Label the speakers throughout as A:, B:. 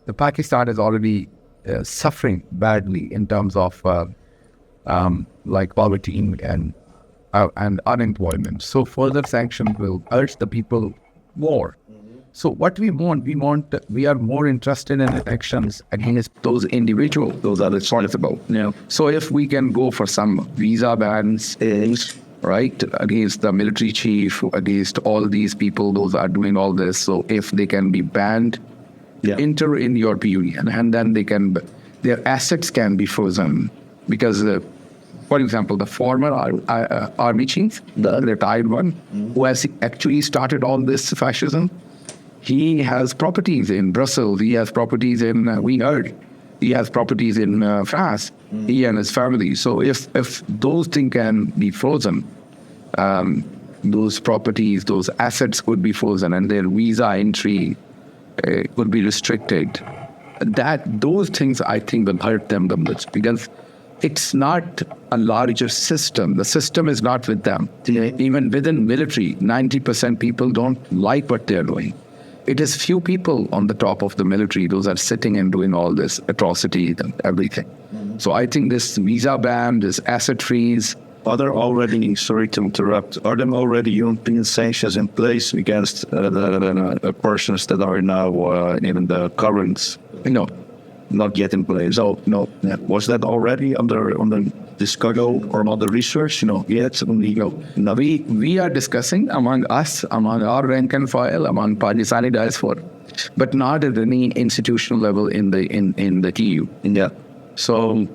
A: the Pakistan is already suffering badly in terms of like poverty and unemployment. So further sanctions will hurt the people more. So what we are more interested in elections against those individuals, those are responsible.
B: Yeah.
A: So if we can go for some visa bans, right, against the military chief, against all these people, those are doing all this. So if they can be banned, enter in European Union, and then their assets can be frozen. Because, for example, the former army chief, the retired one, who has actually started all this fascism, he has properties in Brussels. He has properties in, we heard, he has properties in France, he and his family. So if those things can be frozen, those properties, those assets could be frozen, and their visa entry could be restricted. Those things, I think, will hurt them the most, because it's not a larger system. The system is not with them. Even within military, 90% people don't like what they're doing. It is few people on the top of the military, those are sitting and doing all this atrocity and everything. So I think this visa ban, this asset freeze.
B: Are there already, sorry to interrupt, are there already European sanctions in place against the persons that are now in the current?
A: No.
B: Not yet in place.
A: No.
B: Was that already on the discussion or on the research? Yet?
A: No. We are discussing among us, among our rank and file, among Pakistani diaspora, but not at any institutional level in the EU.
B: Yeah.
A: So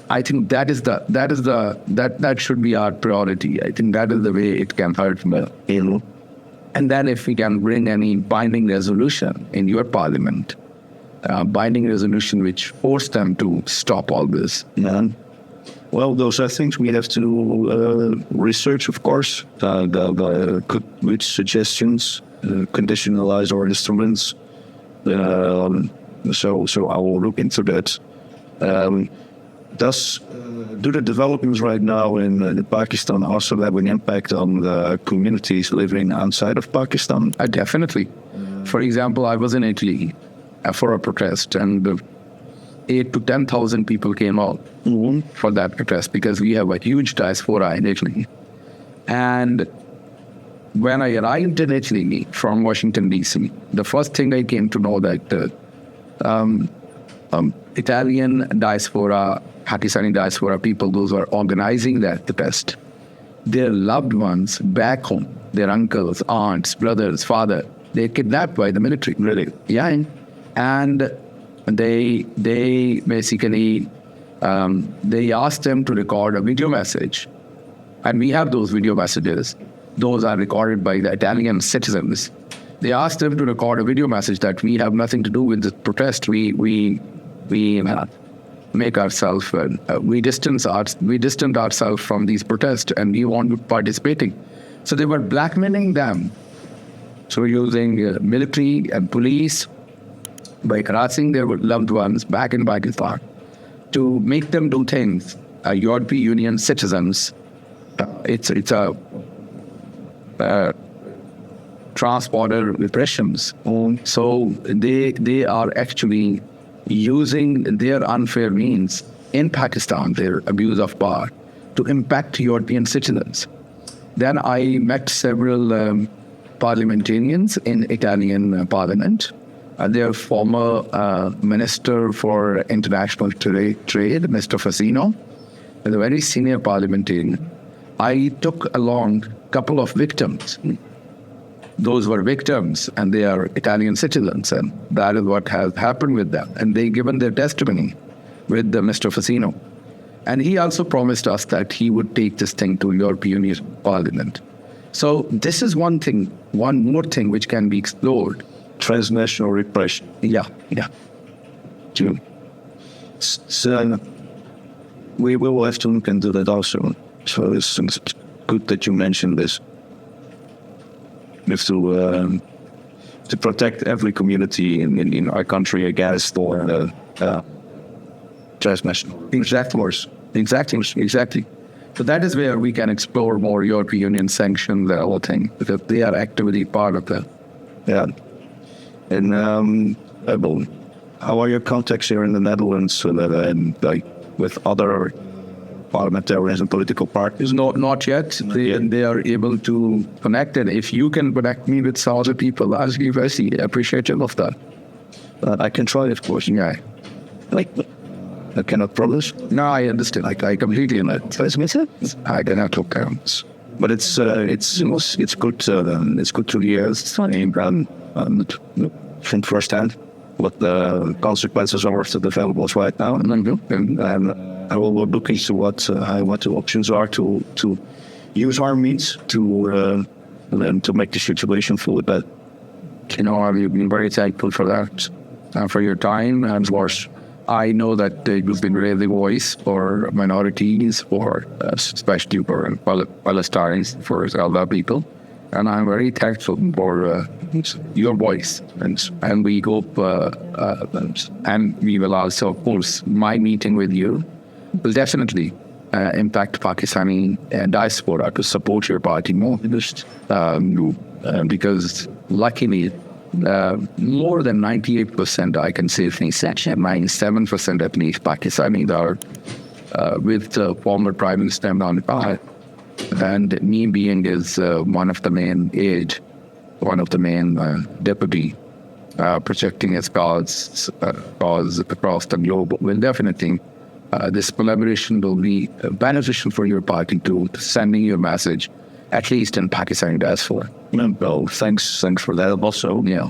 A: I think that should be our priority. I think that is the way it can hurt more. And then if we can bring any binding resolution in your parliament, binding resolution which force them to stop all this.
B: Yeah. Well, those are things we have to research, of course. Which suggestions, conditionalize our instruments. So I will look into that. Do the developments right now in Pakistan also have an impact on the communities living outside of Pakistan?
A: Definitely. For example, I was in Italy for a protest, and 8,000 to 10,000 people came out for that protest, because we have a huge diaspora in Italy. And when I arrived in Italy from Washington, D.C., the first thing I came to know that Italian diaspora, Pakistani diaspora people, those who are organizing that protest, their loved ones back home, their uncles, aunts, brothers, father, they're kidnapped by the military.
B: Really?
A: Yeah. And they basically, they asked them to record a video message. And we have those video messages. Those are recorded by the Italian citizens. They asked them to record a video message that we have nothing to do with the protest. We make ourselves, we distance ourselves from these protests, and we want to participating. So they were blackmailing them. So using military and police, by harassing their loved ones back in Pakistan, to make them do things. European Union citizens, it's a trans-border repressions. So they are actually using their unfair means in Pakistan, their abuse of power, to impact European citizens. Then I met several parliamentarians in Italian parliament. Their former Minister for International Trade, Mr. Fassino, a very senior parliamentarian. I took along a couple of victims. Those were victims, and they are Italian citizens, and that is what has happened with them. And they given their testimony with Mr. Fassino. And he also promised us that he would take this thing to European Union Parliament. So this is one more thing which can be explored.
B: Transnational repression.
A: Yeah.
B: So we will have to look into that also. So it's good that you mentioned this. We have to protect every community in our country against the transnational.
A: Exactly. So that is where we can explore more European Union sanctions, the whole thing, because they are actively part of that.
B: Yeah. And how are your contacts here in the Netherlands with other parliamentarians and political parties?
A: Not yet. They are able to connect, and if you can connect me with some other people, I'll be very appreciative of that.
B: I can try, of course.
A: Yeah.
B: I cannot promise.
A: No, I understand. I completely understand. I cannot look down.
B: But it's good. It's good to hear. Think firsthand what the consequences are of the developments right now, and I will look into what the options are to use our means to make the situation fully better.
A: I've been very thankful for that, for your time, and of course, I know that you've been raising voice for minorities, especially for Palestinians, for other people, and I'm very thankful for your voice, and we hope, and we will also, of course, my meeting with you will definitely impact Pakistani diaspora to support your party more, because luckily, more than 98%, I can say, 97% at least, Pakistanis are with former Prime Minister Imran Khan, and me being is one of the main aides, one of the main deputy protecting his cause across the globe. Well, definitely, this collaboration will be beneficial for your party to sending your message, at least in Pakistani diaspora.
B: Well, thanks for that also.
A: Yeah.